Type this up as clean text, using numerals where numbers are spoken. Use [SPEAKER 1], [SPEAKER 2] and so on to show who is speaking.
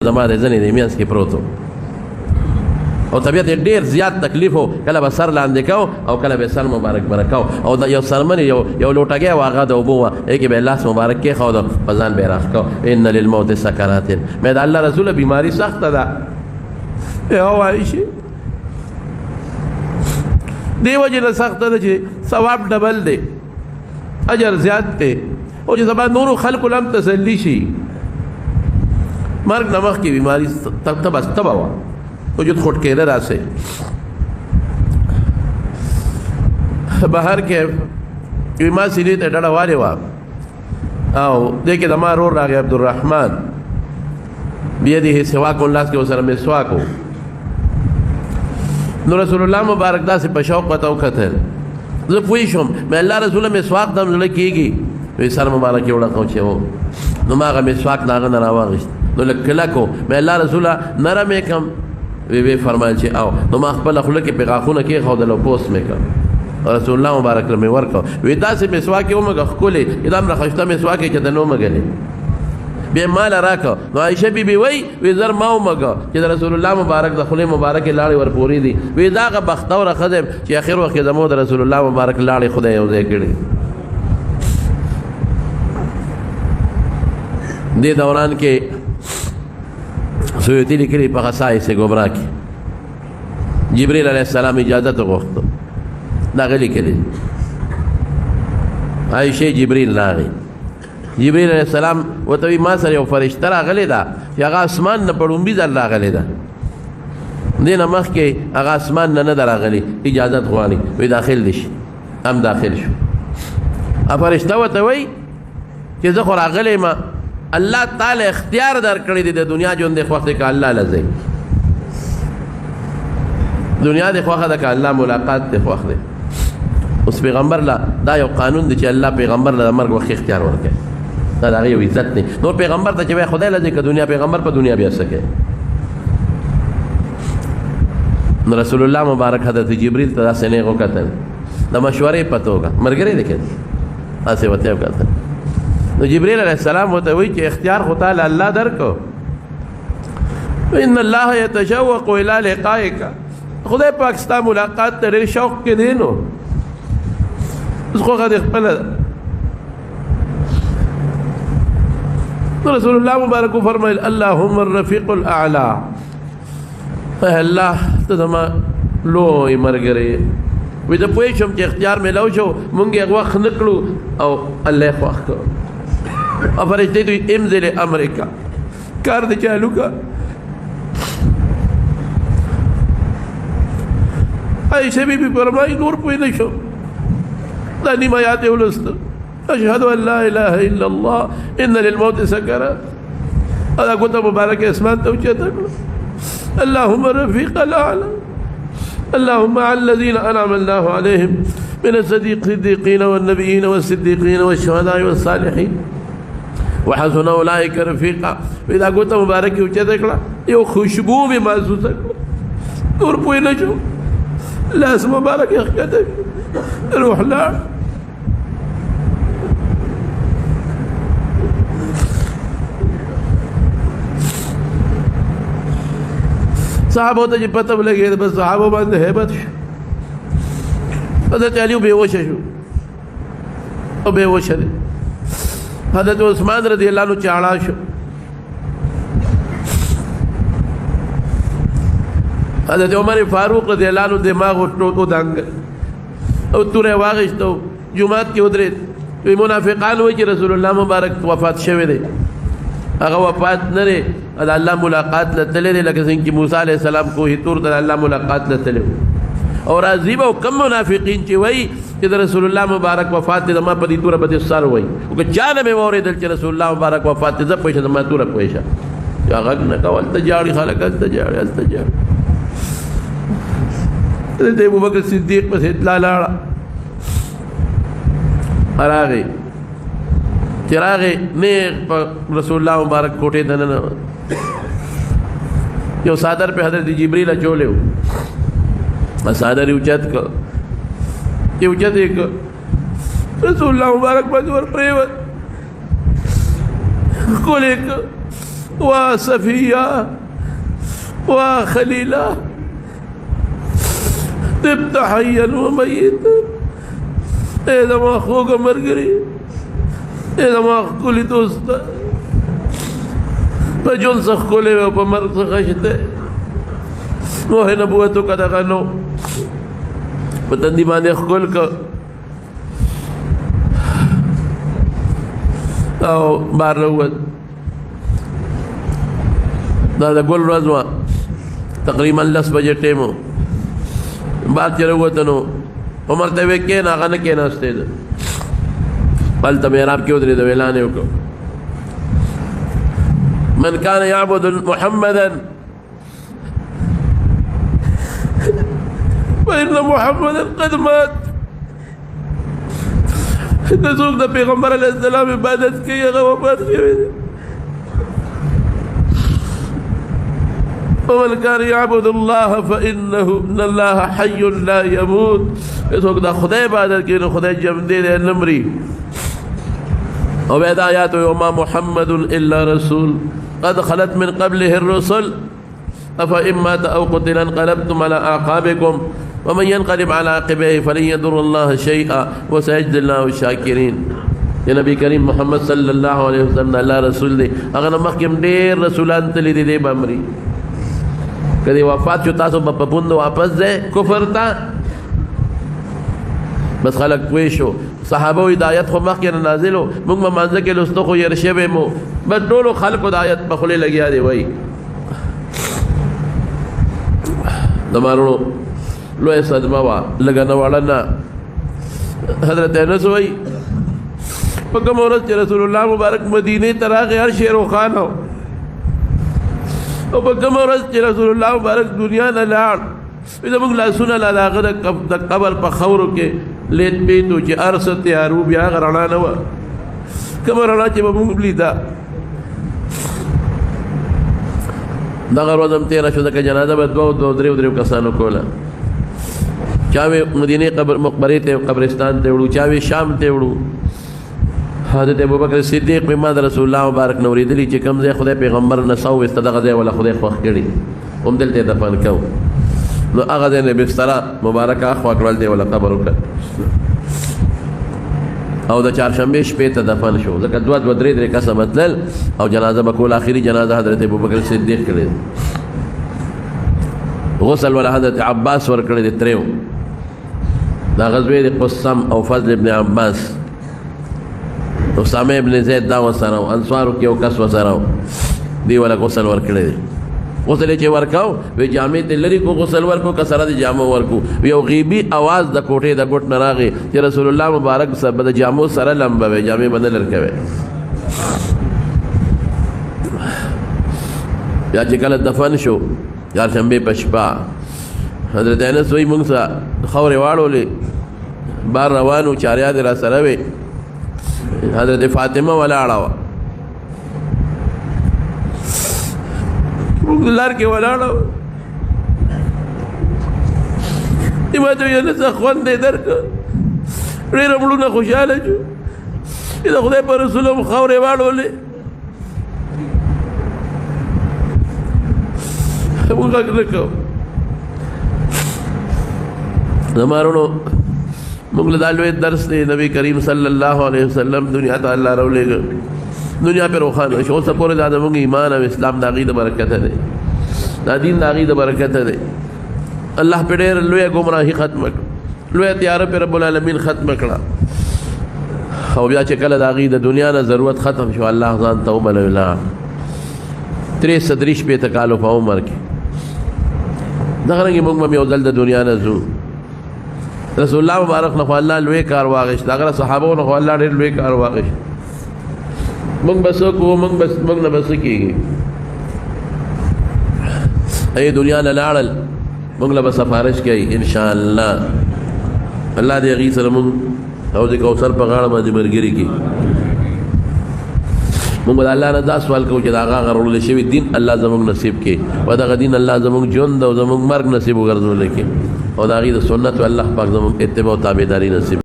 [SPEAKER 1] زما د ځنې د مینځ کې پروت و او طبیعت یې ډېر زیات تکلیف و کله به سر لاندې کو او کله به سر مبارک برکو او د یو سرمن یو لوټګی و هغه د اوبو وه هغې کې به یې لاس مبارک کېښود په ځان به یې راښکو ان للموت سکرات مې د الله رسوله بیماري سخته ده ووایي شي دې وجې نه سخته ده چې ثواب ډبل دی اجر زیات دی او چې سبا نورو خلکو له هم تسلي شي مرګ نه مخکې بیماري تبه وه وجود خود کېده راسې بهر کې یوې ما سینې ته ډډه والې وه او دې کې زما رور راغی عبدالرحمن بیده سواک لاس کې ورسره مسواک و نو رسول الله مبارک داسې په شوق ورته وکتل زه پوه شوم مې الله رسوله مسواک د زړه کېږي وی سر مبارک یې وړکه چې نو ما هغه مسواک د هغه نه راواغېست نو لږ کلک و مې الله رسوله نرم یې کړم وی فرمایل چې او نو ما خپله خوله کې پې غاښونه کېښودل او پوست مې کړ رسول الله مبارک له مې ورکړ وی داسې مسواک یې ومږه ښکلې دا دومره ښایسته مسواک یې چې ته نه ومږلې بیا ماله راکړه نو عایشه بیبي وی زر ما ومږه چې د رسول الله مبارک د خولې مبارکې لاړې ورپورې دي وی دا هغه بختوره ښځه یم چې اخر وخت کې زموږ د رسول الله مبارک لاړې خدای یو ځای کړي دې دوران کې سیوطي لیکلي په خصائص کبرا کې جبریل علیه السلام اجازت وغوښته دا هغه لیکلي عایشې جبریل راغی جبریل علیه السلام ورته وایي ما سره یو فرشته راغلی ده چې هغه اسمان نه په ړومبي ځل راغلی ده دې نه مخکې هغه اسمان نه ده راغلی اجازت غواړي وایي داخل دې شي هم داخل شو فرشته ورته وایي چې زه خو راغلی یم الله تعالی اختیار درکړی دی د دنیا ژوند دې خوښ دی که الله له ځئ دنیا دې خوښه ده که الله ملاقات دې خوښ دی اوس پیغمبر له دا یو قانون دی چې الله پیغمبر له د مرګ وخت اختیار ورکوي دا د هغې یو عزت دی نور پیغمبر ته چې وایي خدای له ځئ که دنیا پیغمبر په دنیا بیا څه کوي نو رسول الله مبارک حضرت جبریل ته داسې نیغ وکتل د مشورې په توګه ملګری دی که داسې ورته یې وکتل نو جبریل علیه السلام ورته وایي چې اختیار خو تا له الله درکړو ان الله یتشوق الی لقائک خدای پاک ستا ملاقات ته ډېر شوق کې دی نو اوس خو هغه د خپله رسول الله مبارک فرمایل اللهم الرفیق الاعلی اے الله ته زما لوی ملګری وی زه پوه شم چې اختیار میلاو شو مونږ یې هغه وخت نه کړو او الله یې خوښ کړو او فرشتې دوی امضل امریکا کار دې چالو کا عایشه بیبي فرمایي نور پوه نه شو دا نیمه آیات یې ولوسته اشهد ان لا اله الا الله ان للموت سکرات دا ګوته مبارکه اسمان ته اوچته کړه اللهم رفيق الاعلى اللهم على الذين انعم الله عليهم من الصديقين والنبيين والصديقين والشهداء والصالحين وحسن اولئك رفيقا اذا قلت مبارك اوچته کړه یو خوشبو به محسوسه کړه نور پوه نه شو لاس مبارک اخته روح لاړ صحابو ته چې پته ولګېده بس صحابو باندې هیبت شو حضرت علي بېهوشه شو او بېهوشه دی حضرت عثمان رضی الله عنه چاړه شو حضرت عمر فاروق رضی الله عنه دماغ ودانګ او توره واغېستو جومات کې ودرېد وی منافقان وایي چې رسول الله مبارک وفات شوی دی هغه وفات نه دی د الله ملاقات له تللی دی لکه څنګه چې موسی علیه السلام کوهی طور ته د الله ملاقات له تللی او راځي به کم منافقین چې وایي چې د رسول الله مبارک وفات دی زما په دې توره به دې سر وایي او که چا نه مې واورېدل چې رسول الله مبارک وفات دی زه پوه شه زما توره پوه شه یا غږ نه کوه هلته جاړي خلک هلته جاړي هلته جاړي د ابوبکر صدیق پسې اطلاع لاړه راغی چې راغی نیغ په رسول الله مبارک کوټې ته ننوت یو څادر په حضرت جبریل اچولی و څادر یې اوچت کړ چې اوچت یې کړ رسول الله مبارک باندې ور پرېوت ښکل یې کړ وصفية وخليلة طبت حيا وميتا إذا ما أخوك مرقري إذا ما أخوك لتوستا فجون سخولي وپمر سخشتے نوح نبوتو کا دغنو پتندی باندې خول کا او بار روت دا ګل ورځ وه تقریبا 10 بجې ټیمو بار چې راووتنو عمر ته ویې کښېنه هغه نه کښېناستی ده هلته محراب کې ودرېد اعلان یې وکړ من كان يعبد محمدا فإن محمدا قد مات څوک د پیغمبر علیه السلام عبادت کوي هغه وفات شوی دی ومن كان يعبد الله فإن الله حي لا يموت څوک د خدای عبادت کوي نو خدای ژوندی دی نه مري او بیا دا آیات وما محمد الا رسول قد خلت من قبله الرسل أفإن مات أو قتل انقلبتم على أعقابكم ومن ينقلب على عقبيه فلن يضر الله شيئا وسيجزي الله الشاكرين يا نبي كريم محمد صلى الله عليه وسلم الله رسول دی هغه نه مخکې ډېر رسولان تللي دي دی به مري که دی وفات شو تاسو به په پوند واپس ځئ کفر ته بس خلک پوه شو صحابه وایي د آیت خو مخکې نه نازل و موږ به مانځه کې لوستو خو ير شوی مو بس ټولو خلکو د آیت په خولې لګیا دی وایي د مارونو لویه صدمه وه لږه نه وړه نه حضرت انس وایي په کومه ورځ چې رسول الله مبارک مدینې ته راغی هر شی روښانه و او په کومه ورځ چې رسول الله مبارک دنیا نه لاړ زموږ لاسونه لا د هغه د قبر په خاورو کې لیت پیت و چې هر څه تیار و بیا هغه رڼا نه وه کومه رڼا چې به موږ لیده دغه ورځ هم تېره شوه ځکه جنازه به درېو کسانو کوله چا وې مدینې مقبرې ته قبرستان ته وړو چا وې شام ته وړو حضرت ابوبکر صدیق په ما د رسول الله مبارک نه اورېدلي چې کوم ځای خدای پیغمبر نڅا وویسته دغه ځای ولا خدای خوښ کړي هم دلته یې دفن کوو نو هغه ځای نه بستره مبارکه اخوا کړل دی ولا قبر وکړه او د چهارشنبې شپې ته دفن شو ځکه دوه درې کسه متلل او جنازه به کول آخري جنازه حضرت ابوبکر صدیق کړې غسل ولا حضرت عباس ورکړی دی تریو دا غزوې د قسم او فضل ابن عباس اسامه ابن زید دا وسره و انصارو کې یو کس وسره و دی ولا غسل ورکړی دی غسل چې ورکاو وی جامې ته لري کو غسل ورکو کسره د جامو ورکو یو غیبی आवाज د کوټې د ګټ نه راغی چې رسول الله مبارک سره د جامو سره لمبه وی جامې بدل ورکوي یا چې کله دفن شو چهارشنبې په شپه حضرت انس وایي موږ سره خاورې واړولې بار روانو چاریاد را سره وې حضرت فاطمه ولاړه وه موږ لار کې ولاړه وه ما ته ویل څه خوند یې درکړه ډېره مړونه خوشحاله شو چې د خدای په رسول هم خاورې واړولې موږ غږ نه کوو زمارونو موږ له دا لوی درس دی نبی کریم صلی الله علیه وسلم دنیا ته الله راولېږه دنیا پې روښانه شو اوسه پورې دا زموږ ایمان او اسلام د هغې د برکته دی دا دین د هغې د برکته دی الله پې ډېره لویه ګمراهي ختمه کړه لویه تیاره پې رب العالمین ختمه کړه او بیا چې کله د هغې د دنیا نه ضرورت ختم شو الله ځان ته وبلوي لاړ 63 شپېته کالو په عمر کې دغه رنګې موږ به یو ځل د دنیا نه ځو رسول الله مبارک نه خو الله لوی کار واغېست هغه صحابو نه خو الله ډېر لوی کار واغېست موږ به څه کوو موږ نه به څه کېږي ای دنیا نه لاړل موږ له به سفارش کوي انشاءالله الله دې هغې سره موږ حوض کوثر په غاړه باندې ملګري کړي موږ د الله نه دا سوال کوو چې د هغه غرولې شوي دین الله زموږ نصیب کړي و دغه دین الله زموږ ژوند او زموږ مرګ نصیب وګرځولی کړي او د هغې د سنت الله پاک زموږ اتباع او تابعداري نصیب